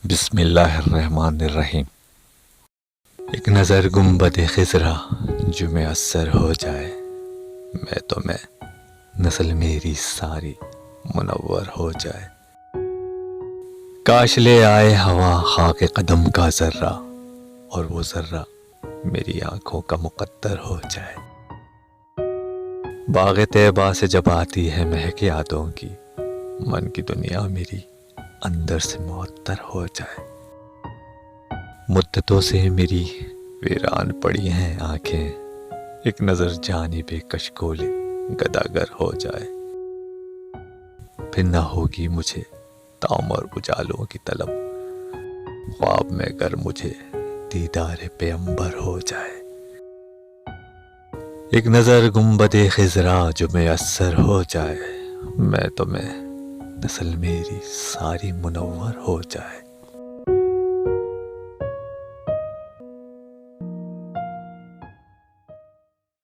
بسم اللہ الرحمن الرحیم۔ ایک نظر گنبد خضرا جو میسر ہو جائے، میں نسل میری ساری منور ہو جائے۔ کاش لے آئے ہوا خاک قدم کا ذرہ، اور وہ ذرہ میری آنکھوں کا مقدر ہو جائے۔ باغ طیبہ سے جب آتی ہے مہک یادوں کی، من کی دنیا میری اندر سے معطر ہو جائے۔ مدتوں سے میری ویران پڑی ہیں آنکھیں، ایک نظر جانب کشکول گداگر ہو جائے۔ پھر نہ ہوگی مجھے تام اور اجالوں کی طلب، خواب میں گر مجھے دیدار پیمبر ہو جائے۔ ایک نظر گنبد خضرا جو میسر ہو جائے، میں نسل میری ساری منور ہو جائے۔